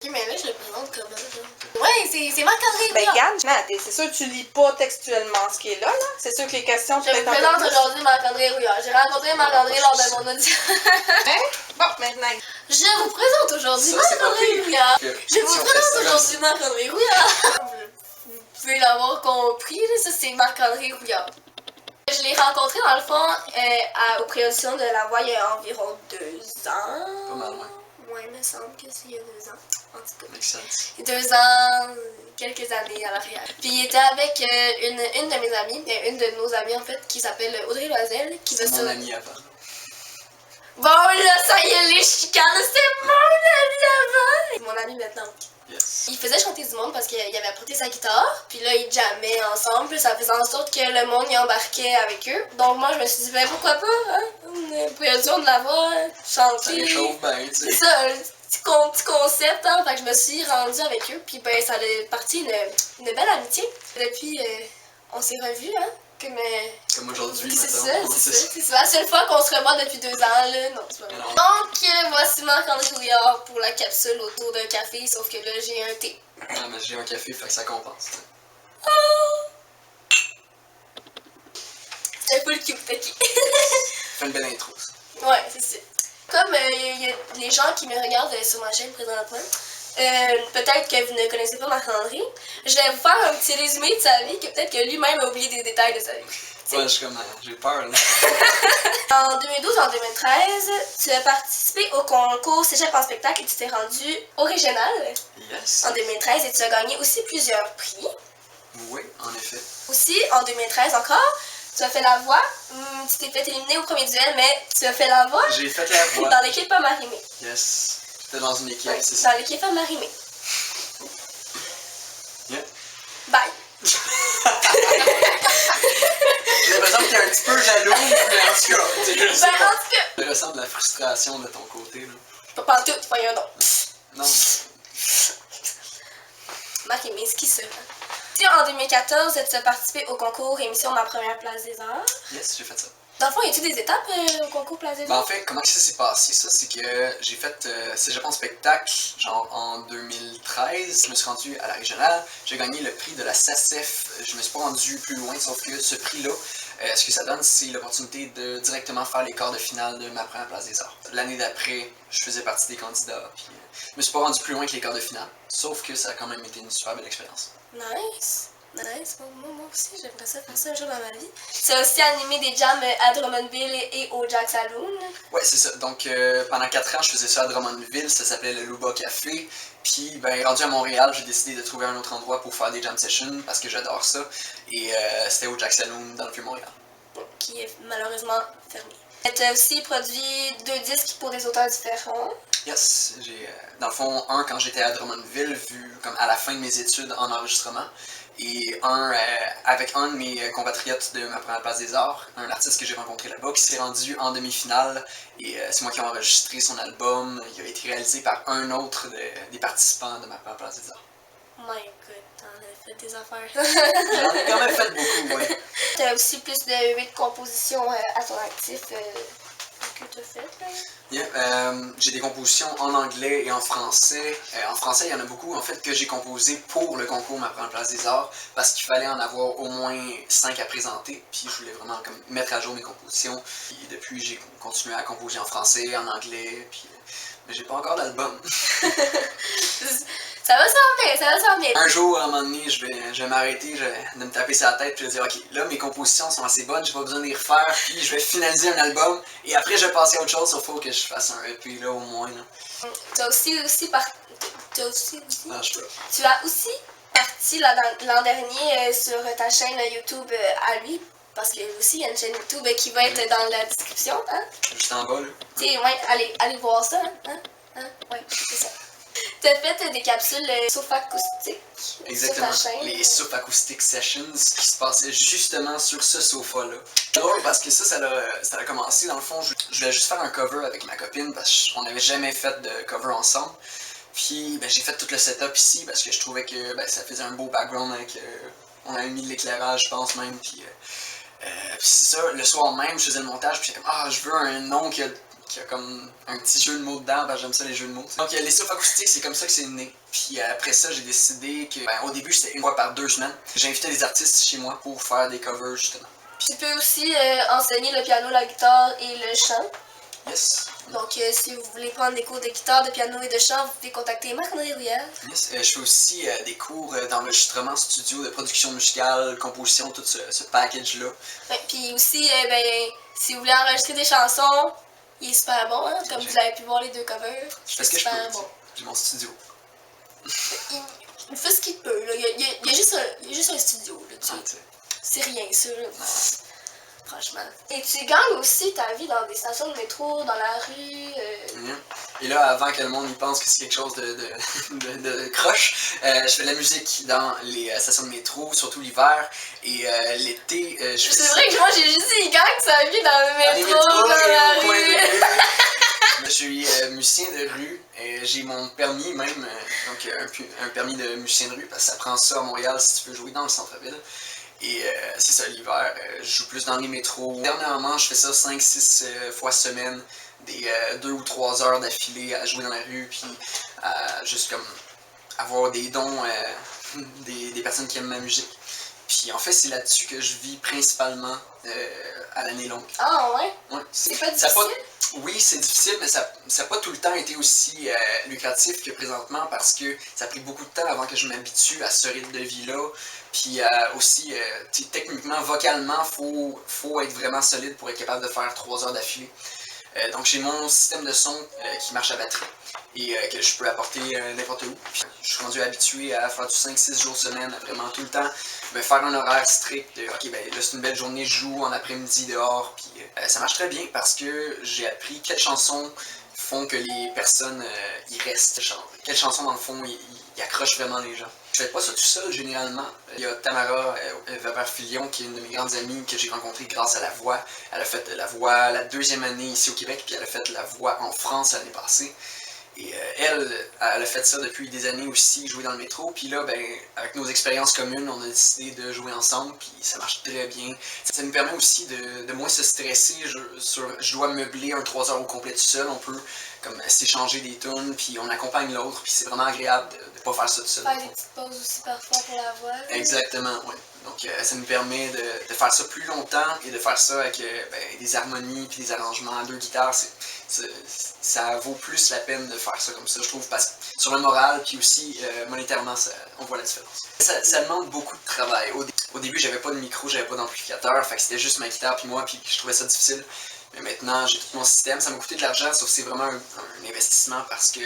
Ok, mais là, je le présente comment, genre? Ouais, c'est Marc-André Ben, Rouillard. regarde, c'est sûr que tu lis pas textuellement ce qui est là. C'est sûr que les questions, Je me peut-être un peu présente plus. aujourd'hui Marc-André Rouillard. J'ai rencontré Marc-André lors de mon audition. Bon, maintenant. Je vous présente aujourd'hui Ça, c'est pas Marc-André pire. Rouillard. Que- Je vous si on fait présente ça, aujourd'hui Marc-André Rouillard. Vous pouvez l'avoir compris, là, ça c'est Marc-André Rouillard. Je l'ai rencontré dans le fond aux préauditions de La Voix il y a environ 2 ans. Pas mal, ouais. Ouais, il me semble que c'est il y a 2 ans. En tout cas. Makes sense. 2 ans, quelques années à l'arrière. Puis il était avec une de mes amies, une de nos amies en fait, qui s'appelle Audrey Loisel, qui C'est veut mon ça. ami avant. Bon là, ça y est, les chicanes, c'est mon ami avant! Mon ami maintenant. Yes. Il faisait chanter du monde parce qu'il avait apporté sa guitare, puis là ils jammaient ensemble, puis ça faisait en sorte que le monde y embarquait avec eux. Donc moi je me suis dit, ben pourquoi pas, hein? Une préaudition de la voix, Ça chanter. réchauffe bien, tu C'est sais. ça, un petit concept, hein. Fait que je me suis rendue avec eux, puis ben ça a parti une belle amitié. Depuis, on s'est revus, hein. Comme aujourd'hui, C'est mettons. ça, c'est la seule fois qu'on se revoit depuis 2 ans, là. Non, c'est pas vrai. Non. Donc, voici Marc-André Rouillard pour la capsule autour d'un café, sauf que là, j'ai un thé. Ah, mais j'ai un café, fait que ça compense. tu sais. C'est un peu le cute, ok. Fais une belle intro, ça. Ouais, c'est ça. Comme il y a les gens qui me regardent sur ma chaîne présentement, peut-être que vous ne connaissez pas Marc-André, je vais vous faire un petit résumé de sa vie, que peut-être que lui-même a oublié des détails de sa vie. Ouais, je suis comme. J'ai peur, là. En 2012, en 2013, tu as participé au concours Cégep en spectacle et tu t'es rendu au régional Yes. en 2013 et tu as gagné aussi plusieurs prix. Oui, en effet. Aussi, en 2013 encore, tu as fait la voix. Tu t'es fait éliminer au premier duel, mais tu as fait la voix J'ai fait la voix. dans l'équipe à Marimé. Yes. J'étais dans une équipe, Ouais, c'est ça. dans l'équipe à Marimé. Yeah. Bye. J'ai l'impression que t'es un petit peu jaloux, mais en tout cas, tu sais, je sais Ben, en pas. tout cas, Je ressens de la frustration de ton côté, là. pas tout, voyons donc. Non. Marimé, ce qui se fait. Puis en 2014, tu as participé au concours émission Ma Première Place des Arts. Yes, j'ai fait ça. Dans le fond, y a-tu des étapes au concours Place des Ben, en Arts? fait, comment que ça s'est passé, ça? C'est que j'ai fait Cégep en spectacle, genre en 2013. Je me suis rendu à la régionale. J'ai gagné le prix de la SACEF. Je me suis pas rendu plus loin, sauf que ce prix-là, ce que ça donne, c'est l'opportunité de directement faire les quarts de finale de Ma Première Place des Arts. L'année d'après, je faisais partie des candidats, puis je me suis pas rendu plus loin que les quarts de finale. Sauf que ça a quand même été une super belle expérience. Nice. Nice. Moi aussi, j'aimerais ça faire ça un jour dans ma vie. Tu as aussi animé des jams à Drummondville et au Jack Saloon. Ouais, c'est ça. Donc, pendant 4 ans, je faisais ça à Drummondville. Ça s'appelait le Luba Café. Puis, ben, rendu à Montréal, j'ai décidé de trouver un autre endroit pour faire des jam sessions parce que j'adore ça. Et c'était au Jack Saloon dans le Vieux-Montréal. Qui est malheureusement fermé. Tu as aussi produit 2 disques pour des auteurs différents. Yes, j'ai, dans le fond, un quand j'étais à Drummondville, vu comme à la fin de mes études en enregistrement. Et un avec un de mes compatriotes de Ma Première Place des Arts, un artiste que j'ai rencontré là-bas, qui s'est rendu en demi-finale. Et c'est moi qui ai enregistré son album. Il a été réalisé par un autre des participants de Ma Première Place des Arts. My god, t'en as fait des affaires. J'en ai quand même fait beaucoup, ouais. T'as aussi plus de 8 compositions à ton actif que t'as faites, là. Yeah, j'ai des compositions en anglais et en français. En français, il y en a beaucoup en fait que j'ai composé pour le concours Ma Première Place des Arts parce qu'il fallait en avoir au moins 5 à présenter. Puis je voulais vraiment comme mettre à jour mes compositions. Puis depuis, j'ai continué à composer en français, en anglais. Puis, mais j'ai pas encore d'album. Ça va s'en venir, ça va s'en venir. Un jour, à un moment donné, je vais m'arrêter, de me taper sur la tête, puis je vais dire, ok, là, mes compositions sont assez bonnes, j'ai pas besoin de les refaire, puis je vais finaliser un album, et après, je vais passer à autre chose, sauf faut que je fasse un EP, là, au moins, là. T'as aussi Ah, je peux. Tu as aussi parti l'an dernier sur ta chaîne YouTube à lui, parce qu'il y a aussi une chaîne YouTube qui va être dans la description, hein? Juste en bas, là. Tu sais, ouais, allez voir ça, hein? Ouais, c'est ça. T'as fait des capsules sauf acoustiques Exactement. sur ta chaîne. Les Soup Acoustic Sessions qui se passaient justement sur ce sofa-là. C'est drôle parce que ça a commencé, dans le fond, je voulais juste faire un cover avec ma copine parce qu'on n'avait jamais fait de cover ensemble. Puis ben, j'ai fait tout le setup ici parce que je trouvais que ben, ça faisait un beau background avec... on avait mis de l'éclairage, je pense même, puis c'est ça, le soir même, je faisais le montage, puis j'étais comme, ah, je veux un nom qui a qui a comme un petit jeu de mots dedans, ben j'aime ça les jeux de mots. Donc les stuff acoustiques, c'est comme ça que c'est né. Puis après ça, j'ai décidé que, au début c'était une fois par 2 semaines, j'invitais des artistes chez moi pour faire des covers justement. Tu peux aussi enseigner le piano, la guitare et le chant. Yes. Donc, si vous voulez prendre des cours de guitare, de piano et de chant, vous pouvez contacter Marc-André Rouillard. Yes. Je fais aussi des cours d'enregistrement studio, de production musicale, composition, tout ce package-là. Ouais, puis aussi, si vous voulez enregistrer des chansons, il est super bon, hein, comme vous avez pu voir les 2 covers. Je fais ce que je super peux. bon. J'ai mon studio. Il fait ce qu'il peut, là. Il y a juste un studio, là, tu sais. Ah, C'est rien, ça, là. Franchement. Et tu gagnes aussi ta vie dans des stations de métro, dans la rue. Et là, avant que le monde y pense que c'est quelque chose de croche, je fais de la musique dans les stations de métro, surtout l'hiver. Et l'été, je fais C'est vrai que moi, j'ai juste dit, il gagne sa vie dans le métro, dans la rue. Je suis musicien de rue, j'ai mon permis même, donc un permis de musicien de rue, parce que ça prend ça à Montréal si tu veux jouer dans le centre-ville. Et c'est ça, l'hiver, je joue plus dans les métros. Dernièrement, je fais ça 5-6 fois semaine, des 2 ou 3 heures d'affilée à jouer dans la rue, puis juste comme avoir des dons des personnes qui aiment ma musique. Puis en fait, c'est là-dessus que je vis principalement à l'année longue. Ah ouais? Ouais, C'est pas difficile? Oui, c'est difficile, mais ça n'a pas tout le temps été aussi lucratif que présentement parce que ça a pris beaucoup de temps avant que je m'habitue à ce rythme de vie-là. Puis aussi, techniquement, vocalement, faut être vraiment solide pour être capable de faire 3 heures d'affilée. Donc j'ai mon système de son qui marche à batterie et que je peux apporter n'importe où. Puis, je suis rendu habitué à faire du 5-6 jours semaine, vraiment tout le temps. Faire un horaire strict. Ok, ben là c'est une belle journée, je joue en après-midi dehors. Puis ça marche très bien parce que j'ai appris quelles chansons font que les personnes y restent. Quelles chansons dans le fond y accrochent vraiment les gens. Je fais pas ça tout seul généralement. Il y a Tamara Weber-Filion qui est une de mes grandes amies que j'ai rencontrée grâce à la voix. Elle a fait la voix la 2e année ici au Québec, puis elle a fait la voix en France l'année passée. Et elle a fait ça depuis des années aussi, jouer dans le métro. Puis là, avec nos expériences communes, on a décidé de jouer ensemble, puis ça marche très bien. Ça nous permet aussi de moins se stresser. Je dois meubler un 3 heures au complet tout seul. On peut comme s'échanger des tunes, puis on accompagne l'autre, puis c'est vraiment agréable de ne pas faire ça tout seul. Faire des petites pauses aussi parfois pour la voix. Exactement, oui. Donc ça nous permet de faire ça plus longtemps et de faire ça avec des harmonies puis des arrangements à 2 guitares. Ça vaut plus la peine de faire ça comme ça, je trouve, parce que sur le moral, puis aussi monétairement, on voit la différence. Ça demande beaucoup de travail. Au début, j'avais pas de micro, j'avais pas d'amplificateur, fait que c'était juste ma guitare puis moi, puis je trouvais ça difficile. Mais maintenant, j'ai tout mon système. Ça m'a coûté de l'argent, sauf que c'est vraiment un investissement parce que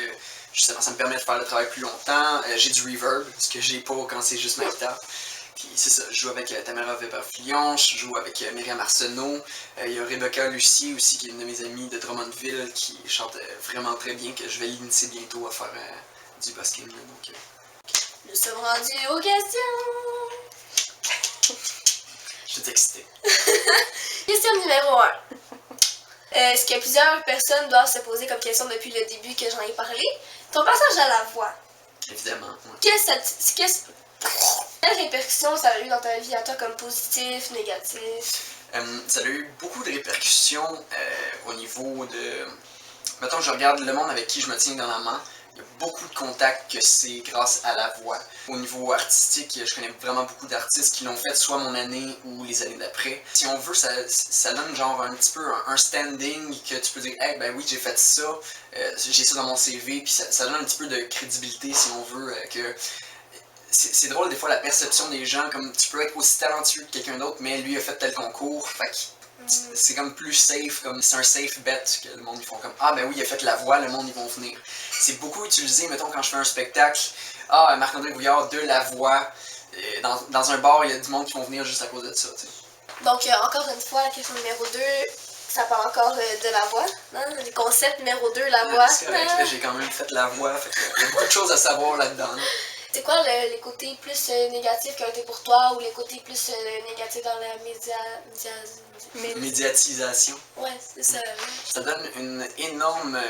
justement, ça me permet de faire le travail plus longtemps. J'ai du reverb, ce que j'ai pas quand c'est juste ma guitare. Puis c'est ça, je joue avec Tamara Weber-Filion, je joue avec Myriam Arsenault. Il y a Rebecca Lucier aussi, qui est une de mes amies de Drummondville, qui chante vraiment très bien, que je vais l'initier bientôt à faire du busking. Donc, Nous sommes rendus aux questions. je suis excité. Question numéro 1. Ce que plusieurs personnes doivent se poser comme question depuis le début que j'en ai parlé. Ton passage à la voix. Évidemment. Ouais. Quelles répercussions ça a eu dans ta vie à toi comme positif, négatif? Ça a eu beaucoup de répercussions au niveau de... Mettons, je regarde le monde avec qui je me tiens dernièrement. Il y a beaucoup de contacts que c'est grâce à la voix. Au niveau artistique, je connais vraiment beaucoup d'artistes qui l'ont fait soit mon année ou les années d'après. Si on veut, ça donne genre un petit peu un standing que tu peux dire « Hey, ben oui, j'ai fait ça, j'ai ça dans mon CV », puis ça donne un petit peu de crédibilité si on veut que... C'est drôle des fois la perception des gens, comme tu peux être aussi talentueux que quelqu'un d'autre, mais lui a fait tel concours, fait que c'est comme plus safe, comme c'est un safe bet que le monde ils font comme ah ben oui il a fait la voix, le monde ils vont venir. C'est beaucoup utilisé, mettons quand je fais un spectacle, ah Marc-André Rouillard de la voix, dans un bar il y a du monde qui vont venir juste à cause de ça, tu sais. Donc encore une fois, la question numéro 2, ça parle encore de la voix, hein? Le concept numéro 2, la voix. C'est correct, là, j'ai quand même fait la voix, fait il y a beaucoup de choses à savoir là-dedans. C'est quoi les côtés plus négatifs qui ont été pour toi ou les côtés plus négatifs dans la médiatisation? Ouais, c'est ça. Ça donne une énorme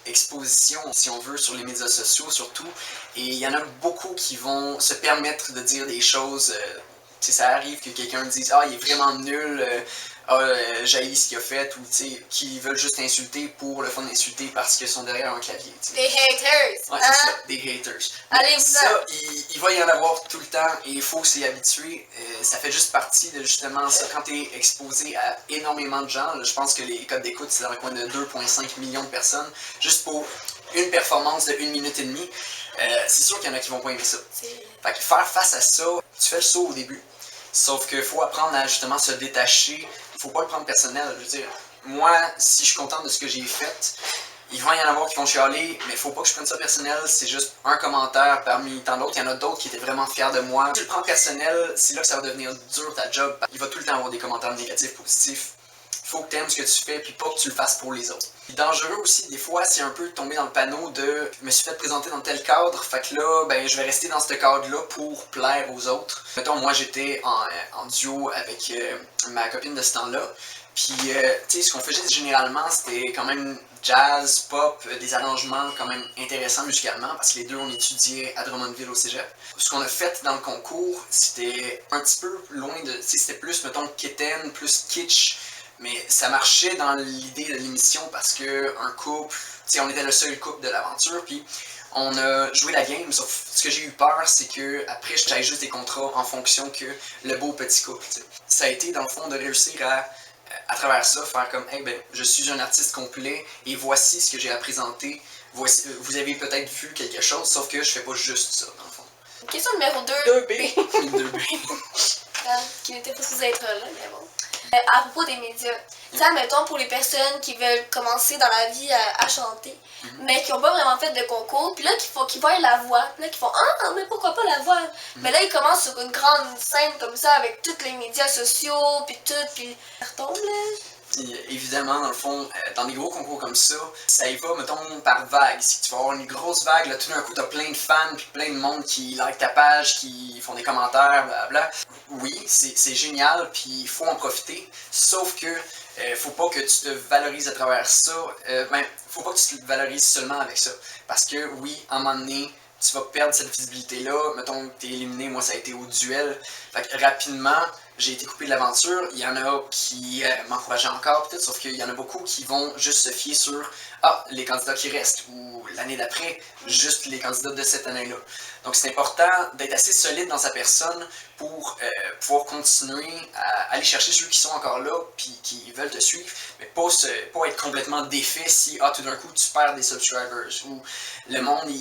exposition, si on veut, sur les médias sociaux surtout. Et il y en a beaucoup qui vont se permettre de dire des choses. Ça arrive que quelqu'un dise « Ah, il est vraiment nul. jaillit ce qu'il a fait, ou qui veulent juste insulter pour le fun d'insulter parce qu'ils sont derrière un clavier. T'sais. Des haters! Ouais, c'est ça, des haters. Allez, Ça, il va y en avoir tout le temps et il faut s'y habituer. Ça fait juste partie de justement ça. Quand tu es exposé à énormément de gens, là, je pense que les codes d'écoute, c'est dans le coin de 2,5 millions de personnes, juste pour une performance de 1 minute et demie. C'est sûr qu'il y en a qui vont pas aimer ça. Fait que faire face à ça, tu fais le saut au début. Sauf qu'il faut apprendre à justement se détacher. Faut pas le prendre personnel. Je veux dire, moi, si je suis content de ce que j'ai fait, il va y en avoir qui vont chialer, mais faut pas que je prenne ça personnel. C'est juste un commentaire parmi tant d'autres. Il y en a d'autres qui étaient vraiment fiers de moi. Si tu le prends personnel, c'est là que ça va devenir dur ta job. Il va tout le temps avoir des commentaires négatifs, positifs. Il faut que tu aimes ce que tu fais, puis pas que tu le fasses pour les autres. Puis dangereux aussi, des fois, c'est un peu tomber dans le panneau de « je me suis fait présenter dans tel cadre, fait que là, ben, je vais rester dans ce cadre-là pour plaire aux autres ». Mettons, moi, j'étais en duo avec ma copine de ce temps-là, puis, tu sais, ce qu'on faisait généralement, c'était quand même jazz, pop, des arrangements quand même intéressants musicalement, parce que les deux, on étudiait à Drummondville au cégep. Ce qu'on a fait dans le concours, c'était un petit peu loin de... Tu sais, c'était plus, mettons, quétaine, plus kitsch, mais ça marchait dans l'idée de l'émission parce que un couple, tu sais, on était le seul couple de l'aventure, puis on a joué la game, sauf ce que j'ai eu peur, c'est que après j'avais juste des contrats en fonction que le beau petit couple. T'sais. Ça a été dans le fond de réussir à travers ça, faire comme hey, ben, je suis un artiste complet et voici ce que j'ai à présenter. Voici, vous avez peut-être vu quelque chose, sauf que je fais pas juste ça dans le fond. Question numéro 2. 2B. 2B. Qui n'était pas supposé être là, mais bon. À propos des médias, tu sais, mettons pour les personnes qui veulent commencer dans la vie à chanter, mais qui n'ont pas vraiment fait de concours, puis là, qui voient la voix, puis là, qui font ah, mais pourquoi pas la voix? Mais là, ils commencent sur une grande scène comme ça, avec tous les médias sociaux, puis tout, puis ça retombe, là. Puis, évidemment, dans le fond, dans des gros concours comme ça, ça y va, mettons, par vague. Si tu vas avoir une grosse vague, là, tout d'un coup, t'as plein de fans, puis plein de monde qui like ta page, qui font des commentaires, blablabla. Oui, c'est génial, puis il faut en profiter. Sauf que, faut pas que tu te valorises à travers ça. Faut pas que tu te valorises seulement avec ça. Parce que, oui, à un moment donné, tu vas perdre cette visibilité-là. Mettons que t'es éliminé, moi ça a été au duel. Fait que rapidement, j'ai été coupé de l'aventure. Il y en a qui m'encourageaient encore, peut-être, sauf qu'il y en a beaucoup qui vont juste se fier sur les candidats qui restent, ou l'année d'après, juste les candidats de cette année-là. Donc c'est important d'être assez solide dans sa personne pour pouvoir continuer à aller chercher ceux qui sont encore là, puis qui veulent te suivre, mais pas être complètement défait si tout d'un coup tu perds des subscribers, ou le monde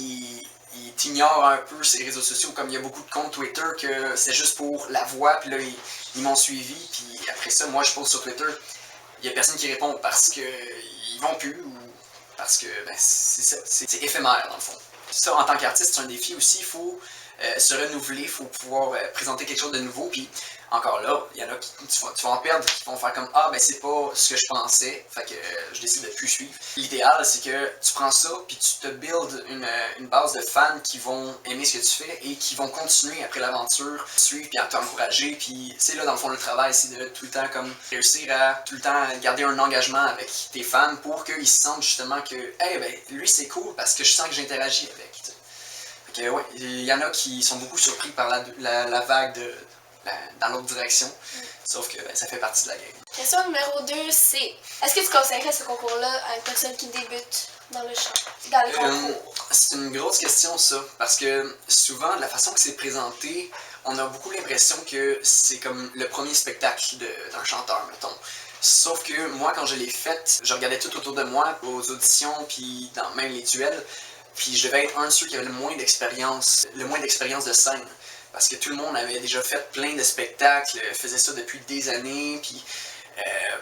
il t'ignore un peu ces réseaux sociaux, comme il y a beaucoup de comptes Twitter que c'est juste pour la voix, puis là ils m'ont suivi, puis après ça, moi je pose sur Twitter, il y a personne qui répond parce que ils vont plus, ou parce que ben, c'est ça, c'est éphémère dans le fond. Ça, en tant qu'artiste, c'est un défi aussi, il faut se renouveler, il faut pouvoir présenter quelque chose de nouveau, puis encore là, il y en a qui tu vas en perdre, qui vont faire comme ben c'est pas ce que je pensais, fait que je décide de plus suivre. L'idéal, c'est que tu prends ça, puis tu te builds une base de fans qui vont aimer ce que tu fais et qui vont continuer après l'aventure, suivre puis à t'encourager, puis c'est là dans le fond le travail, c'est de tout le temps comme réussir à tout le temps garder un engagement avec tes fans pour qu'ils se sentent justement que ben lui c'est cool parce que je sens que j'interagis avec. T'sais. Fait que ouais, il y en a qui sont beaucoup surpris par la vague dans l'autre direction, sauf que ça fait partie de la game. Question numéro 2, c'est est-ce que tu conseillerais ce concours-là à une personne qui débute dans le chant, dans le concours? C'est une grosse question ça, parce que souvent, de la façon que c'est présenté, on a beaucoup l'impression que c'est comme le premier spectacle d'un chanteur, mettons. Sauf que moi, quand je l'ai fait, je regardais tout autour de moi, aux auditions, puis dans même les duels, puis je devais être un de ceux qui avait le moins d'expérience de scène. Parce que tout le monde avait déjà fait plein de spectacles, faisait ça depuis des années, puis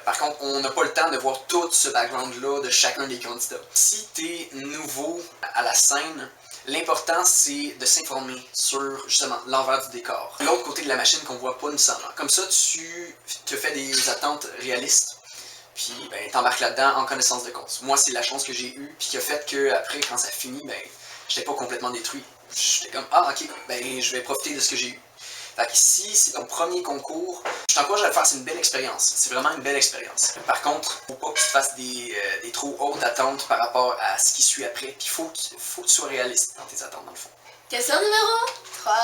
par contre, on n'a pas le temps de voir tout ce background-là de chacun des candidats. Si tu es nouveau à la scène, l'important c'est de s'informer sur justement l'envers du décor. L'autre côté de la machine qu'on voit pas nécessairement. Comme ça, tu te fais des attentes réalistes, puis ben, t'embarques là-dedans en connaissance de cause. Moi, c'est la chance que j'ai eue, puis qui a fait que après, quand ça finit, ben, j'étais pas complètement détruit. J'étais comme ok, ben je vais profiter de ce que j'ai eu. Fait que si c'est ton premier concours, je t'encourage à le faire, c'est une belle expérience. C'est vraiment une belle expérience. Par contre, faut pas que tu te fasses des trop hautes attentes par rapport à ce qui suit après. Puis faut que tu sois réaliste dans tes attentes dans le fond. Question numéro 3.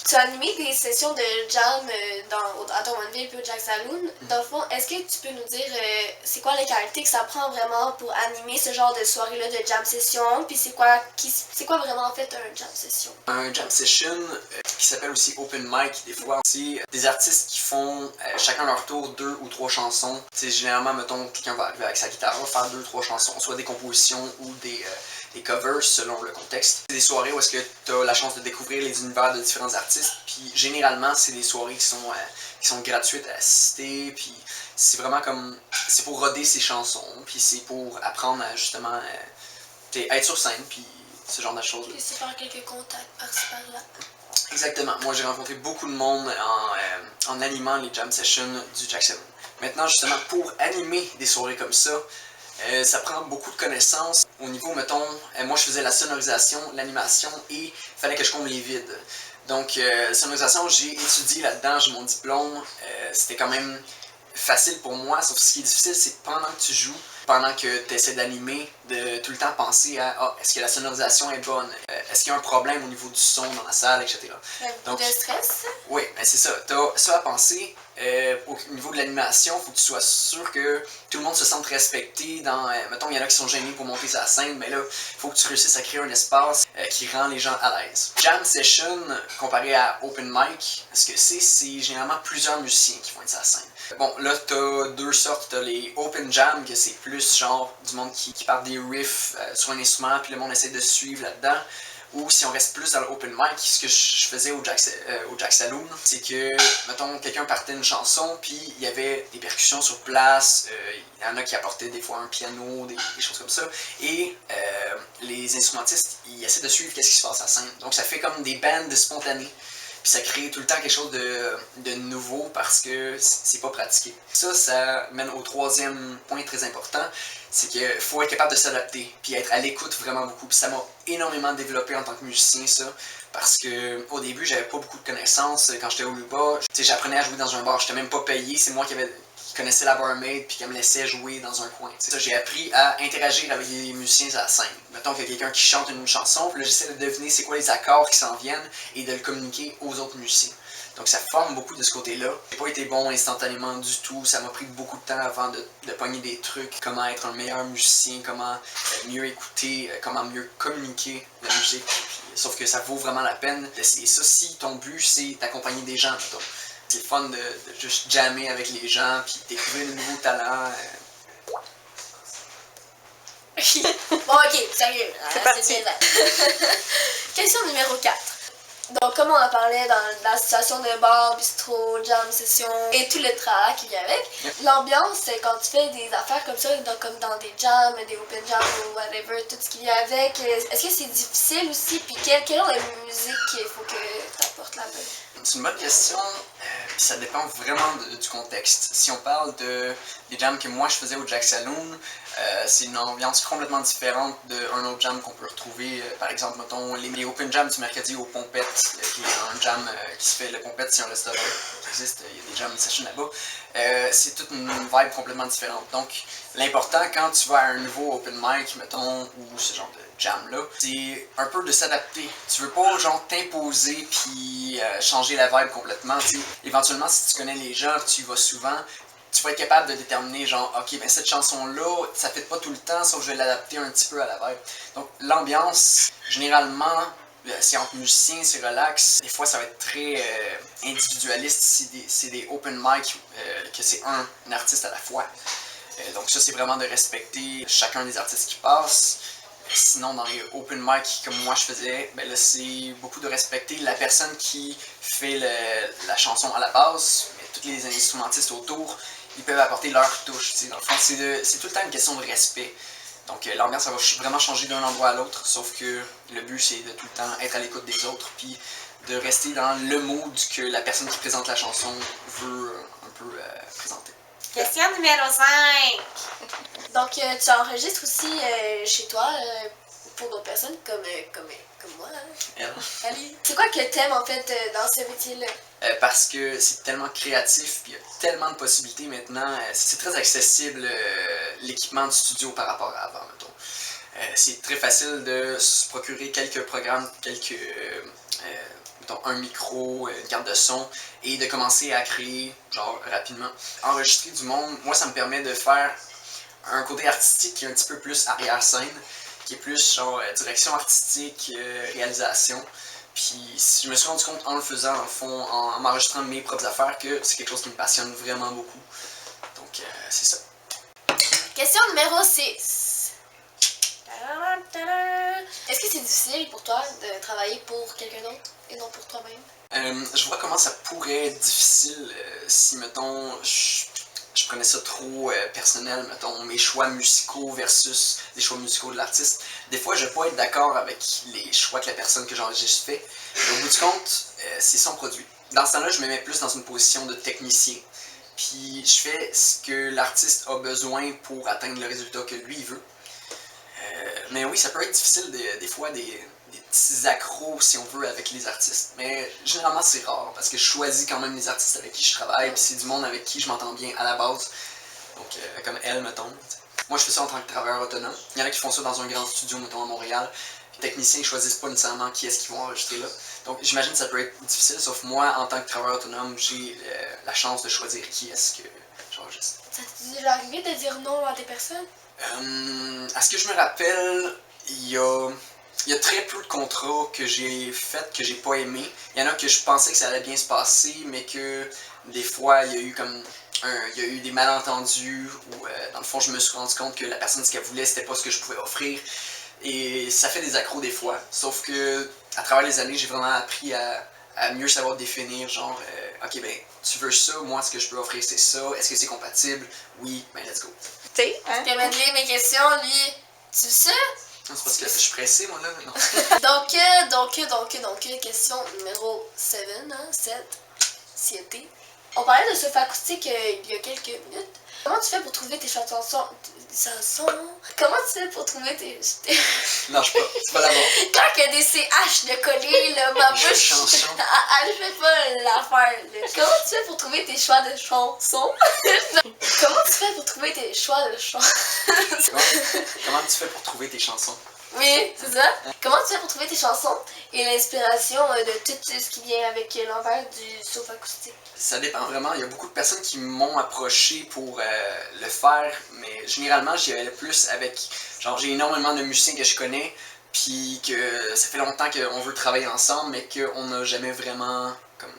Tu as animé des sessions de jam à Drummondville puis au Jack Saloon. Dans le fond, est-ce que tu peux nous dire c'est quoi les qualités que ça prend vraiment pour animer ce genre de soirée-là de jam session? Puis c'est quoi vraiment en fait un jam session? Un jam session qui s'appelle aussi open mic, des fois, c'est des artistes qui font chacun leur tour 2 ou 3 chansons. C'est généralement, mettons, quelqu'un va arriver avec sa guitare, va faire 2-3 chansons, soit des compositions ou des covers selon le contexte. C'est des soirées où est-ce que tu as la chance de découvrir les univers de différents artistes, puis généralement c'est des soirées qui sont gratuites à assister, puis c'est vraiment comme, c'est pour roder ses chansons, puis c'est pour apprendre à justement être sur scène, puis ce genre de choses. Puis c'est faire quelques contacts par-ci par-là. Exactement. Moi, j'ai rencontré beaucoup de monde en animant les jam sessions du Jack Saloon. Maintenant, justement, pour animer des soirées comme ça, ça prend beaucoup de connaissances. Au niveau, mettons, moi, je faisais la sonorisation, l'animation et il fallait que je comble les vides. Donc, sonorisation, j'ai étudié là-dedans, j'ai mon diplôme. C'était quand même facile pour moi, sauf que ce qui est difficile, c'est pendant que tu joues, pendant que tu essaies d'animer, de tout le temps penser à est-ce que la sonorisation est bonne, est-ce qu'il y a un problème au niveau du son dans la salle, etc. Donc, de stress? Oui, ben c'est ça. Tu as ça à penser. Au niveau de l'animation, il faut que tu sois sûr que tout le monde se sente respecté. Mettons, il y en a qui sont gênés pour monter sa scène, mais là, il faut que tu réussisses à créer un espace qui rend les gens à l'aise. Jam session, comparé à open mic, ce que c'est généralement plusieurs musiciens qui vont être sur la scène. Bon, là, t'as deux sortes. T'as les open jam, que c'est plus genre du monde qui part des riffs sur un instrument, puis le monde essaie de suivre là-dedans. Ou si on reste plus dans l'open mic, ce que je faisais au Jack Saloon, c'est que, mettons, quelqu'un partait une chanson, puis il y avait des percussions sur place, il y en a qui apportaient des fois un piano, des choses comme ça, et les instrumentistes, ils essaient de suivre qu'est-ce qui se passe à la scène. Donc ça fait comme des bands spontanés. Puis ça crée tout le temps quelque chose de nouveau parce que c'est pas pratiqué. Ça mène au troisième point très important, c'est qu'il faut être capable de s'adapter, puis être à l'écoute vraiment beaucoup. Puis ça m'a énormément développé en tant que musicien, ça, parce que au début, j'avais pas beaucoup de connaissances. Quand j'étais au Luba, j'apprenais à jouer dans un bar, j'étais même pas payé, c'est moi qui connaissais la barmaid puis qui me laissait jouer dans un coin. J'ai appris à interagir avec les musiciens à la scène. Mettons qu'il y a quelqu'un qui chante une chanson, puis là j'essaie de deviner c'est quoi les accords qui s'en viennent et de le communiquer aux autres musiciens. Donc ça forme beaucoup de ce côté-là. J'ai pas été bon instantanément du tout, ça m'a pris beaucoup de temps avant de pogner des trucs, comment être un meilleur musicien, comment mieux écouter, comment mieux communiquer la musique. Sauf que ça vaut vraiment la peine d'essayer ça si ton but c'est d'accompagner des gens, mettons. C'est le fun de juste jammer avec les gens puis découvrir de nouveaux talents. Bon, ok, sérieux. C'est parti. Question numéro 4. Donc, comme on en parlait dans la situation de bar, bistrot, jam, session et tout le tralala qu'il y a avec, l'ambiance, quand tu fais des affaires comme ça, comme dans des jams, des open jams ou whatever, tout ce qu'il y a avec, est-ce que c'est difficile aussi? Puis, quelle genre de musique il faut que tu apportes là-bas? C'est une bonne question, ça dépend vraiment du contexte. Si on parle des jams que moi je faisais au Jack Saloon, c'est une ambiance complètement différente d'un autre jam qu'on peut retrouver, par exemple, mettons, les open jams du mercredi au Pompette, qui est un jam qui se fait, le Pompette, c'est un restaurant qui existe, il y a des jam sessions là-bas. C'est toute une vibe complètement différente. Donc, l'important quand tu vas à un nouveau open mic, mettons, ou ce genre de jam-là, c'est un peu de s'adapter. Tu veux pas, genre, t'imposer puis changer la vibe complètement. T'sais. Éventuellement, si tu connais les gens, tu y vas souvent, tu vas être capable de déterminer, genre, ok, ben cette chanson-là, ça fait pas tout le temps, sauf que je vais l'adapter un petit peu à la vibe. Donc, l'ambiance, généralement, c'est entre musiciens, c'est relax. Des fois, ça va être très individualiste si c'est des open mic, que c'est un artiste à la fois. Donc, ça, c'est vraiment de respecter chacun des artistes qui passent. Sinon, dans les open mic comme moi je faisais, ben là, c'est beaucoup de respecter la personne qui fait la chanson à la base, mais tous les instrumentistes autour, ils peuvent apporter leur touche. Dans le fond, c'est tout le temps une question de respect. Donc, l'ambiance, ça va vraiment changer d'un endroit à l'autre, sauf que le but, c'est de tout le temps être à l'écoute des autres, puis de rester dans le mood que la personne qui présente la chanson veut un peu présenter. Question numéro 5. Donc, tu enregistres aussi chez toi pour d'autres personnes comme moi. Allez. C'est quoi que t'aimes en fait dans ce métier-là? Parce que c'est tellement créatif, puis il y a tellement de possibilités maintenant. C'est très accessible l'équipement du studio par rapport à avant, mettons. C'est très facile de se procurer quelques programmes, quelques mettons, un micro, une carte de son, et de commencer à créer, genre, rapidement. Enregistrer du monde, moi, ça me permet de faire un côté artistique qui est un petit peu plus arrière-scène, qui est plus, genre, direction artistique, réalisation. Puis je me suis rendu compte en le faisant, dans le fond, en m'enregistrant mes propres affaires, que c'est quelque chose qui me passionne vraiment beaucoup. Donc, c'est ça. Question numéro 6. Est-ce que c'est difficile pour toi de travailler pour quelqu'un d'autre et non pour toi-même? Je vois comment ça pourrait être difficile si, mettons, je prenais ça trop personnel, mettons, mes choix musicaux versus les choix musicaux de l'artiste. Des fois, je vais pas être d'accord avec les choix que la personne que j'enregistre fait, mais au bout du compte, c'est son produit. Dans ce temps-là, je me mets plus dans une position de technicien, puis je fais ce que l'artiste a besoin pour atteindre le résultat que lui il veut. Mais oui, ça peut être difficile des fois, des petits accros, si on veut, avec les artistes. Mais généralement, c'est rare, parce que je choisis quand même les artistes avec qui je travaille, puis c'est du monde avec qui je m'entends bien à la base. Donc, comme elle, mettons. Moi, je fais ça en tant que travailleur autonome. Il y en a qui font ça dans un grand studio, mettons, à Montréal. Les techniciens ne choisissent pas nécessairement qui est-ce qu'ils vont enregistrer là. Donc, j'imagine que ça peut être difficile, sauf moi, en tant que travailleur autonome, j'ai la chance de choisir qui est-ce que j'enregistre. Ça t'est déjà arrivé de dire non à des personnes? À ce que je me rappelle, il y a très peu de contrats que j'ai faits que j'ai pas aimé. Il y en a que je pensais que ça allait bien se passer, mais que des fois, il y a eu comme il y a eu des malentendus où, dans le fond, je me suis rendu compte que la personne, ce qu'elle voulait, c'était pas ce que je pouvais offrir. Et ça fait des accros des fois. Sauf que, à travers les années, j'ai vraiment appris à mieux savoir définir, genre, ok, ben, tu veux ça, moi, ce que je peux offrir, c'est ça. Est-ce que c'est compatible? Oui, ben, let's go. Tu sais, hein? Puis Madeleine, mes questions, lui, tu sais? Non, c'est parce que je suis pressé, moi, là. Non. Donc, question numéro 7, hein, 7, CT. On parlait de surf acoustique il y a quelques minutes. Comment tu fais pour trouver tes chansons? Comment tu fais pour trouver tes... Non, c'est pas d'abord. Quand il y a des CH de coller, là, ma Les bouche... chansons. Elle fait pas l'affaire, là. Comment tu fais pour trouver tes choix de chansons? Comment tu fais pour trouver tes choix de chansons? Comment tu fais pour trouver tes chansons? Oui, c'est ça. Comment tu fais pour trouver tes chansons et l'inspiration de tout ce qui vient avec l'envers du surf acoustique? Ça dépend vraiment. Il y a beaucoup de personnes qui m'ont approché pour le faire, mais généralement, j'y allais plus avec... Genre, j'ai énormément de musiciens que je connais, puis que ça fait longtemps qu'on veut travailler ensemble, mais qu'on n'a jamais vraiment comme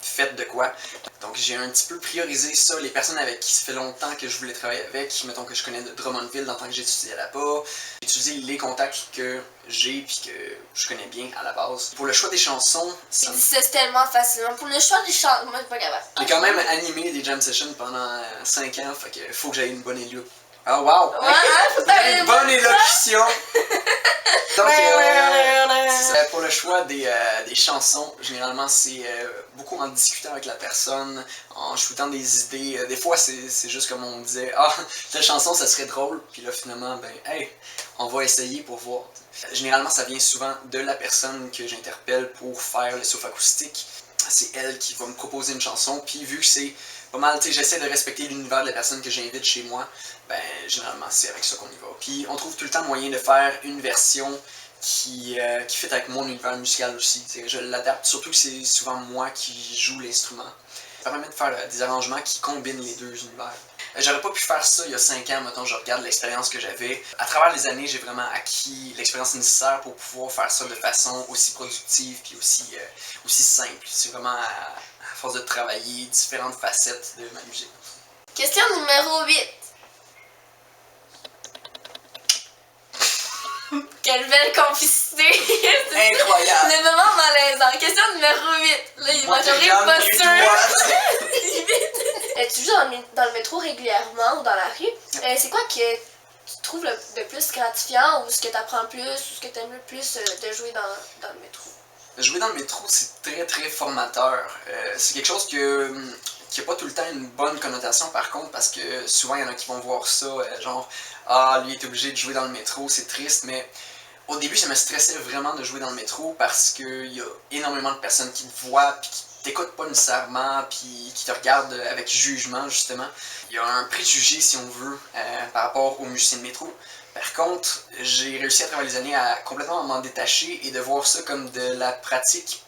fait de quoi. Donc, j'ai un petit peu priorisé ça, les personnes avec qui ça fait longtemps que je voulais travailler avec. Mettons que je connais de Drummondville dans le temps que j'ai étudié là-bas. J'ai utilisé les contacts que j'ai puis que je connais bien à la base. Pour le choix des chansons, Tu dis ça tellement facilement. Pour le choix des chansons, moi, je suis pas capable. j'ai quand même animé des jam sessions pendant 5 ans, fait que faut que j'aie une bonne élocution. Ah, wow! Ouais, faut que t'aies Une bonne élocution! Donc, Ouais. c'est ça. Pour le choix des chansons, généralement, c'est beaucoup en discutant avec la personne, en shootant des idées. Des fois, c'est juste comme on disait, ah, cette chanson, ça serait drôle, puis là, finalement, ben, hey, on va essayer pour voir. Généralement, ça vient souvent de la personne que j'interpelle pour faire le surf acoustique. C'est elle qui va me proposer une chanson, puis vu que c'est pas mal, tu sais, j'essaie de respecter l'univers de la personne que j'invite chez moi, ben, généralement, c'est avec ça qu'on y va. Puis, on trouve tout le temps moyen de faire une version qui fit avec mon univers musical aussi. T'sais, je l'adapte, surtout que c'est souvent moi qui joue l'instrument. Ça permet de faire des arrangements qui combinent les deux univers. J'aurais pas pu faire ça il y a 5 ans, mettons, je regarde l'expérience que j'avais. À travers les années, j'ai vraiment acquis l'expérience nécessaire pour pouvoir faire ça de façon aussi productive puis aussi simple. C'est vraiment à force de travailler différentes facettes de ma musique. Question numéro 8. Quelle belle complicité! Incroyable! Le moment malaisant. Question numéro 8. Là, il Moi, mangerait t'es pas grande, sûr. Tu joues dans le métro régulièrement ou dans la rue. C'est quoi que tu trouves le plus gratifiant ou ce que tu apprends plus ou ce que tu aimes le plus de jouer dans le métro? Jouer dans le métro, c'est très très formateur. C'est quelque chose qui n'a pas tout le temps une bonne connotation par contre, parce que souvent il y en a qui vont voir ça, genre ah, lui est obligé de jouer dans le métro, c'est triste, mais au début ça me stressait vraiment de jouer dans le métro parce qu'il y a énormément de personnes qui te voient puis qui t'écoutent pas nécessairement puis qui te regardent avec jugement justement. Il y a un préjugé si on veut par rapport aux musiciens de métro. Par contre, j'ai réussi à travers les années à complètement m'en détacher et de voir ça comme de la pratique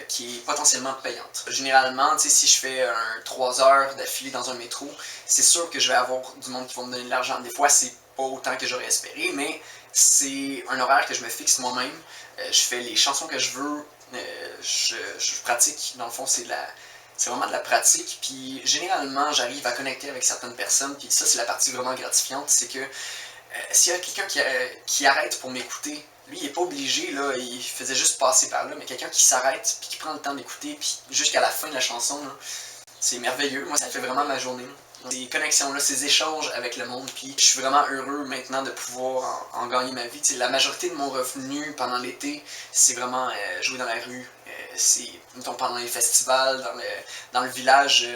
qui est potentiellement payante. Généralement, si je fais 3 heures d'affilée dans un métro, c'est sûr que je vais avoir du monde qui va me donner de l'argent. Des fois, c'est pas autant que j'aurais espéré, mais c'est un horaire que je me fixe moi-même. Je fais les chansons que je veux, je pratique. Dans le fond, c'est vraiment de la pratique. Puis généralement, j'arrive à connecter avec certaines personnes. Puis ça, c'est la partie vraiment gratifiante. C'est que s'il y a quelqu'un qui arrête pour m'écouter, lui, il n'est pas obligé, là, il faisait juste passer par là, mais quelqu'un qui s'arrête, puis qui prend le temps d'écouter, puis jusqu'à la fin de la chanson, c'est merveilleux. Moi, ça fait vraiment ma journée. Ces connexions-là, ces échanges avec le monde, puis je suis vraiment heureux maintenant de pouvoir en gagner ma vie. T'sais, la majorité de mon revenu pendant l'été, c'est vraiment jouer dans la rue. C'est, mettons, pendant les festivals, dans le village.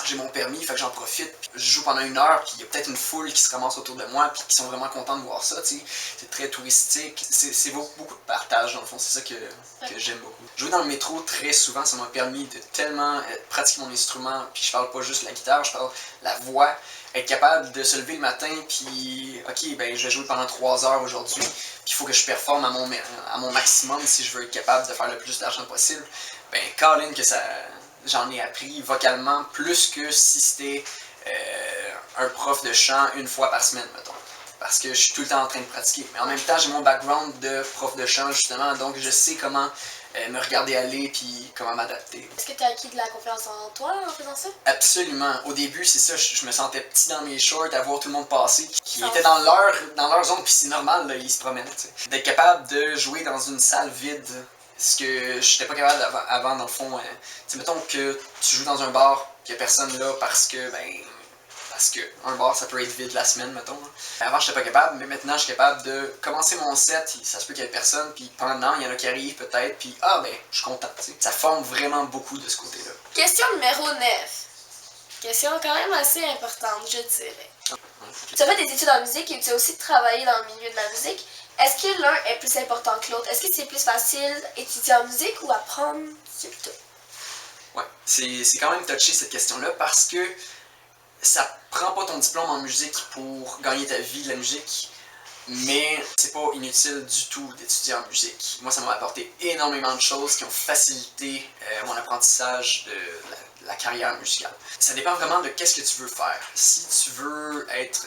J'ai mon permis, fait que j'en profite. Je joue pendant 1 heure, puis il y a peut-être une foule qui se ramasse autour de moi, puis qui sont vraiment contents de voir ça, tu sais. C'est très touristique. C'est beaucoup de partage, dans le fond. C'est ça que j'aime beaucoup. Jouer dans le métro, très souvent, ça m'a permis de tellement pratiquer mon instrument, puis je parle pas juste de la guitare, je parle de la voix. Être capable de se lever le matin, puis ok, ben je vais jouer pendant 3 heures aujourd'hui, puis il faut que je performe à mon maximum si je veux être capable de faire le plus d'argent possible. Ben, Colin, que ça... J'en ai appris vocalement plus que si c'était un prof de chant 1 fois par semaine, mettons. Parce que je suis tout le temps en train de pratiquer. Mais en même temps, j'ai mon background de prof de chant, justement, donc je sais comment me regarder aller puis comment m'adapter. Est-ce que tu as acquis de la confiance en toi en faisant ça? Absolument. Au début, c'est ça, je me sentais petit dans mes shorts à voir tout le monde passer, qui était dans leur zone, puis c'est normal, là, ils se promènent. D'être capable de jouer dans une salle vide, ce que je n'étais pas capable avant, dans le fond. Mettons que tu joues dans un bar, qu'il n'y a personne là parce que un bar, ça peut être vide la semaine, mettons. Avant, je n'étais pas capable, mais maintenant, je suis capable de commencer mon set, ça se peut qu'il y ait personne, puis pendant, il y en a qui arrivent peut-être, puis je suis content, t'sais. Ça forme vraiment beaucoup de ce côté-là. Question numéro 9. Question quand même assez importante, je dirais. Tu as fait des études en musique et tu as aussi travaillé dans le milieu de la musique. Est-ce que l'un est plus important que l'autre? Est-ce que c'est plus facile étudier en musique ou apprendre sur tout? Ouais, c'est quand même touché cette question-là parce que ça prend pas ton diplôme en musique pour gagner ta vie de la musique, mais c'est pas inutile du tout d'étudier en musique. Moi, ça m'a apporté énormément de choses qui ont facilité mon apprentissage de la carrière musicale. Ça dépend vraiment de qu'est-ce que tu veux faire. Si tu veux être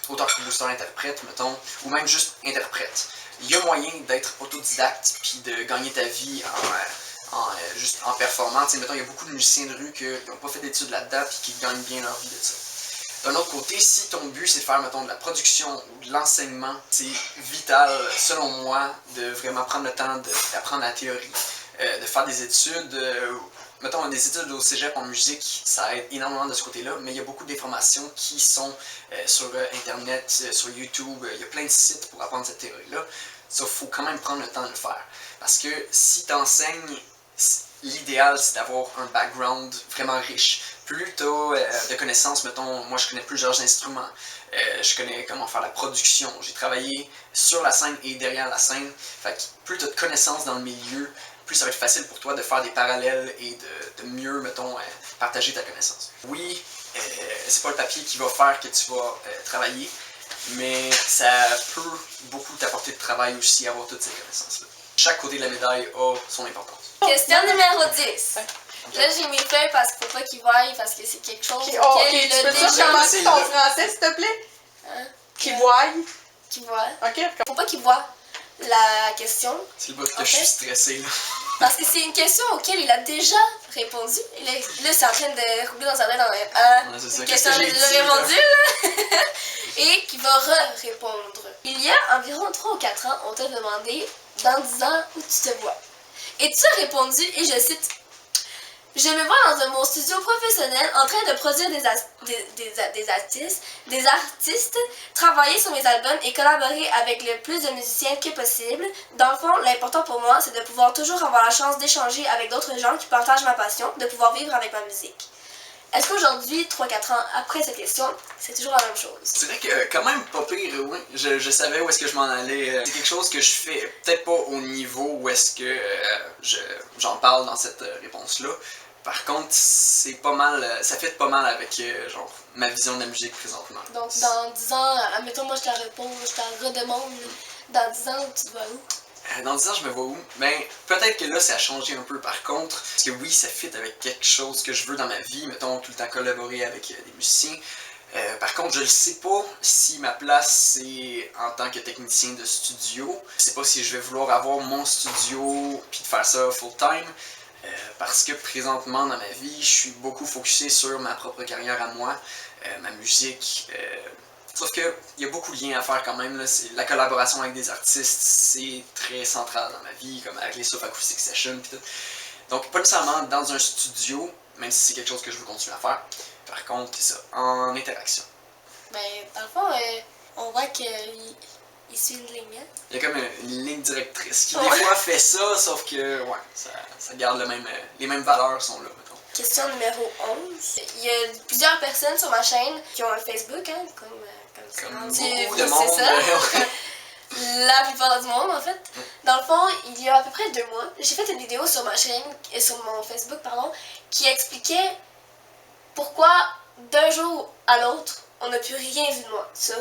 auteur, compositeur, interprète, mettons, ou même juste interprète, il y a moyen d'être autodidacte puis de gagner ta vie juste en performant. T'sais, mettons, il y a beaucoup de musiciens de rue qui n'ont pas fait d'études là-dedans et qui gagnent bien leur vie de ça. D'un autre côté, si ton but c'est de faire, mettons, de la production ou de l'enseignement, c'est vital, selon moi, de vraiment prendre le temps d'apprendre la théorie, de faire des études, mettons, des études au cégep en musique, ça aide énormément de ce côté-là, mais il y a beaucoup d'informations qui sont sur Internet, sur YouTube, il y a plein de sites pour apprendre cette théorie-là. Ça, il faut quand même prendre le temps de le faire. Parce que si tu enseignes, l'idéal, c'est d'avoir un background vraiment riche. Plus tu as de connaissances, mettons, moi je connais plusieurs instruments, je connais comment faire la production, j'ai travaillé sur la scène et derrière la scène, fait que plus tu as de connaissances dans le milieu, plus ça va être facile pour toi de faire des parallèles et de mieux, mettons, partager ta connaissance. Oui, c'est pas le papier qui va faire que tu vas travailler, mais ça peut beaucoup t'apporter de travail aussi, avoir toutes ces connaissances-là. Chaque côté de la médaille a son importance. Question numéro 10. Là, j'ai mis feuilles parce qu'il faut pas qu'ils voient, parce que c'est quelque chose Tu auquel il a peux déjà... commencer ton français, s'il te plaît? Hein? Qui voient. Qu'ils voient. Ok. Faut pas qu'ils voient la question. C'est le bout que je suis stressé, là. Parce que c'est une question auquel il a déjà répondu. Et là c'est en train de rouler dans sa tête C'est une ça, question qu'est-ce que qu'il a j'ai déjà dit, répondu, là. Et qui va répondre. Il y a environ 3 ou 4 ans, on t'a demandé dans 10 ans où tu te vois. Et tu as répondu, et je cite: je me vois dans mon studio professionnel en train de produire des artistes, travailler sur mes albums et collaborer avec le plus de musiciens que possible. Dans le fond, l'important pour moi, c'est de pouvoir toujours avoir la chance d'échanger avec d'autres gens qui partagent ma passion, de pouvoir vivre avec ma musique. Est-ce qu'aujourd'hui, 3-4 ans après cette question, c'est toujours la même chose? C'est vrai que quand même pas pire, oui. Je savais où est-ce que je m'en allais. C'est quelque chose que je fais peut-être pas au niveau où est-ce que j'en parle dans cette réponse-là. Par contre, c'est pas mal, ça fait pas mal avec genre ma vision de la musique présentement. Donc dans 10 ans, admettons moi je te la réponds, je te la redemande, dans 10 ans tu te vois où? Dans 10 ans, je me vois où? Ben, peut-être que là, ça a changé un peu par contre. Parce que oui, ça fit avec quelque chose que je veux dans ma vie. Mettons, tout le temps collaborer avec des musiciens. Par contre, je ne sais pas si ma place c'est en tant que technicien de studio. Je sais pas si je vais vouloir avoir mon studio puis de faire ça full time. Parce que présentement dans ma vie, je suis beaucoup focusé sur ma propre carrière à moi, ma musique. Sauf qu'il y a beaucoup de liens à faire quand même. Là. La collaboration avec des artistes, c'est très central dans ma vie, comme avec les Soft Acoustic Sessions et tout. Donc, pas nécessairement dans un studio, même si c'est quelque chose que je veux continuer à faire. Par contre, c'est ça, en interaction. Ben, dans le fond, on voit qu'il suit une ligne. Hein? Il y a comme une ligne directrice qui, des fois, fait ça, sauf que, ouais, ça garde les mêmes valeurs sont là, mettons. Question numéro 11. Il y a plusieurs personnes sur ma chaîne qui ont un Facebook, hein, comme Comme c'est beaucoup de monde. ça. La plupart du monde, en fait. Dans le fond, il y a à peu près 2 mois, j'ai fait une vidéo sur ma chaîne, sur mon Facebook, pardon, qui expliquait pourquoi d'un jour à l'autre, on n'a plus rien vu de moi sur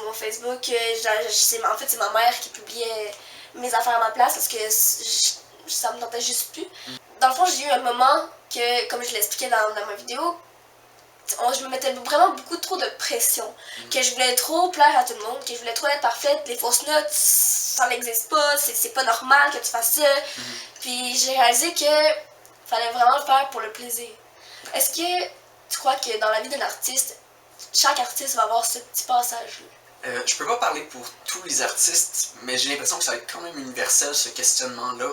mon Facebook. En fait, c'est ma mère qui publiait mes affaires à ma place parce que ça me tentait juste plus. Dans le fond, j'ai eu un moment que, comme je l'expliquais dans ma vidéo, je me mettais vraiment beaucoup trop de pression. Que je voulais trop plaire à tout le monde, que je voulais trop être parfaite. Les fausses notes, ça n'existe pas, c'est pas normal que tu fasses ça. Puis j'ai réalisé que fallait vraiment le faire pour le plaisir. Est-ce que tu crois que dans la vie d'un artiste, chaque artiste va avoir ce petit passage-là? Je peux pas parler pour tous les artistes, mais j'ai l'impression que ça va être quand même universel ce questionnement-là.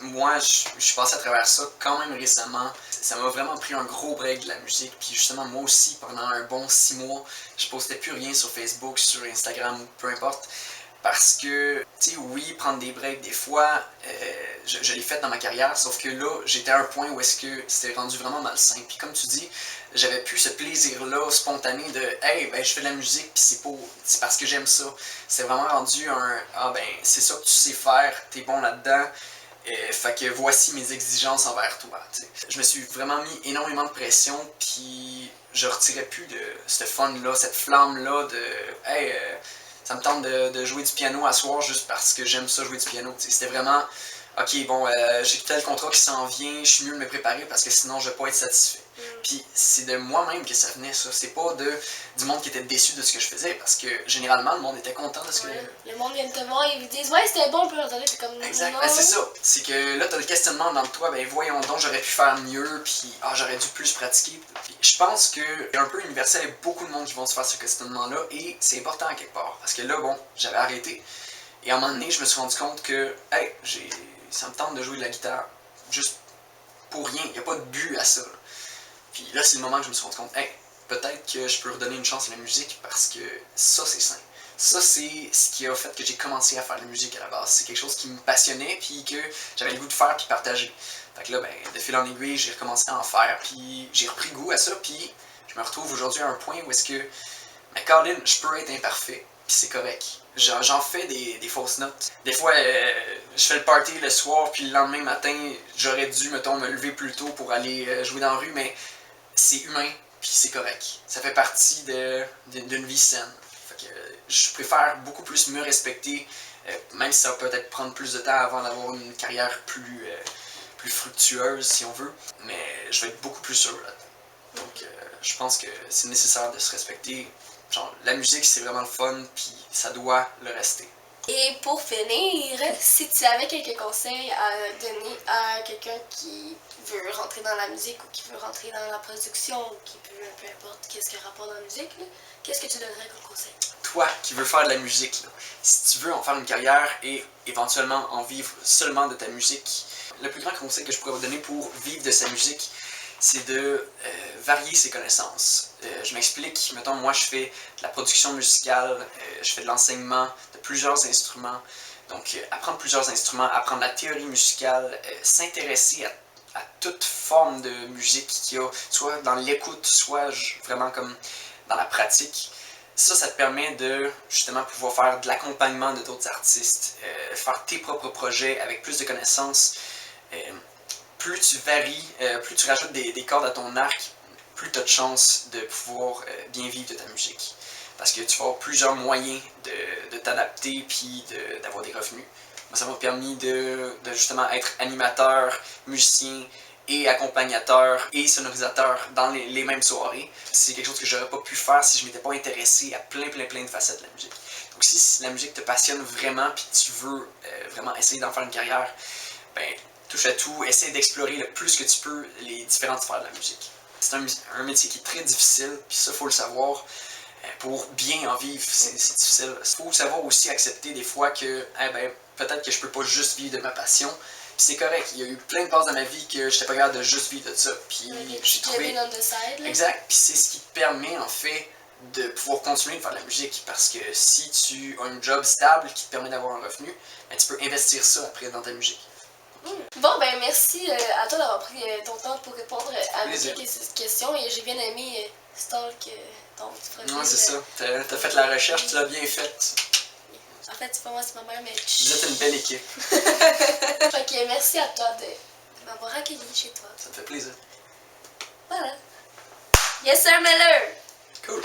Moi, je suis passé à travers ça quand même récemment. Ça m'a vraiment pris un gros break de la musique. Puis justement, moi aussi, pendant un bon 6 mois, je postais plus rien sur Facebook, sur Instagram ou peu importe. Parce que, tu sais, oui, prendre des breaks des fois, je l'ai fait dans ma carrière, sauf que là, j'étais à un point où est-ce que c'était rendu vraiment malsain. Puis comme tu dis, j'avais plus ce plaisir-là spontané de « Hey, ben je fais de la musique, puis c'est parce que j'aime ça. » C'est vraiment rendu un « Ah ben, c'est ça que tu sais faire, t'es bon là-dedans. Fait que voici mes exigences envers toi. » Je me suis vraiment mis énormément de pression, puis je retirais plus de ce fun-là, cette flamme-là de « Hey, ça me tente de jouer du piano à soir juste parce que j'aime ça jouer du piano. » C'était vraiment « Ok, bon, j'ai tel contrat qui s'en vient, je suis mieux de me préparer parce que sinon je vais pas être satisfait. » Puis c'est de moi-même que ça venait, ça. C'est pas du monde qui était déçu de ce que je faisais parce que généralement le monde était content de ce que... Le monde vient de te voir et ils disent « Ouais, c'était bon, on peut leur donner. » T'es comme « Exact, Non. ben, c'est ça. C'est que là, t'as le questionnement dans toi, ben voyons donc, j'aurais pu faire mieux, puis j'aurais dû plus pratiquer. Puis, je pense que c'est un peu universel, il y a beaucoup de monde qui vont se faire ce questionnement-là, et c'est important à quelque part. Parce que là, bon, j'avais arrêté, et à un moment donné, je me suis rendu compte que, hey, ça me tente de jouer de la guitare, juste pour rien, il n'y a pas de but à ça. Là. Puis là, c'est le moment que je me suis rendu compte, hey, peut-être que je peux redonner une chance à la musique, parce que ça, c'est sain. Ça, c'est ce qui a fait que j'ai commencé à faire de la musique à la base. C'est quelque chose qui me passionnait, puis que j'avais le goût de faire, puis partager. Fait que là, ben, de fil en aiguille, j'ai recommencé à en faire, puis j'ai repris goût à ça, puis je me retrouve aujourd'hui à un point où est-ce que, ben, Colin, je peux être imparfait, puis c'est correct. J'en fais des fausses notes. Des fois, je fais le party le soir, puis le lendemain matin, j'aurais dû, mettons, me lever plus tôt pour aller jouer dans la rue, mais c'est humain, puis c'est correct. Ça fait partie d'une vie saine. Fait que je préfère beaucoup plus me respecter, même si ça va peut-être prendre plus de temps avant d'avoir une carrière plus fructueuse, si on veut, mais je vais être beaucoup plus sûr là-dedans. Donc, je pense que c'est nécessaire de se respecter. Genre, la musique, c'est vraiment le fun, puis ça doit le rester. Et pour finir, si tu avais quelques conseils à donner à quelqu'un qui veut rentrer dans la musique ou qui veut rentrer dans la production ou qui veut, peu importe qu'est-ce qui a rapport dans la musique, qu'est-ce que tu donnerais comme conseil? Toi qui veux faire de la musique, là, si tu veux en faire une carrière et éventuellement en vivre seulement de ta musique, le plus grand conseil que je pourrais vous donner pour vivre de sa musique, c'est de varier ses connaissances. Je m'explique, mettons, moi je fais de la production musicale, je fais de l'enseignement de plusieurs instruments. Donc, apprendre plusieurs instruments, apprendre la théorie musicale, s'intéresser à toute forme de musique qu'il y a, soit dans l'écoute, soit vraiment comme dans la pratique. Ça te permet de justement pouvoir faire de l'accompagnement de d'autres artistes, faire tes propres projets avec plus de connaissances. Plus tu varies, plus tu rajoutes des cordes à ton arc, plus tu as de chances de pouvoir bien vivre de ta musique. Parce que tu vas avoir plusieurs moyens de t'adapter puis d'avoir des revenus. Ça m'a permis de justement être animateur, musicien et accompagnateur et sonorisateur dans les mêmes soirées. C'est quelque chose que j'aurais pas pu faire si je m'étais pas intéressé à plein de facettes de la musique. Donc si la musique te passionne vraiment puis tu veux vraiment essayer d'en faire une carrière, ben touche à tout, essaie d'explorer le plus que tu peux les différentes sphères de la musique. C'est un métier qui est très difficile, puis ça, faut le savoir. Pour bien en vivre, c'est difficile. Il faut savoir aussi accepter des fois que peut-être que je peux pas juste vivre de ma passion. Puis c'est correct, il y a eu plein de phases dans ma vie que j'étais pas capable de juste vivre de ça. Puis j'ai trouvé... Exact, puis c'est ce qui te permet en fait de pouvoir continuer de faire de la musique. Parce que si tu as un job stable qui te permet d'avoir un revenu, ben, tu peux investir ça après dans ta musique. Bon, ben merci à toi d'avoir pris ton temps pour répondre à mes questions et j'ai bien aimé Stalk ton petit profil. Ouais, c'est ça. T'as fait la recherche, tu l'as bien faite. En fait, c'est pas moi, c'est ma mère, mais... Vous êtes une belle équipe. Fait que merci à toi de m'avoir accueilli chez toi. Ça me fait plaisir. Voilà. Yes, sir, Miller! Cool.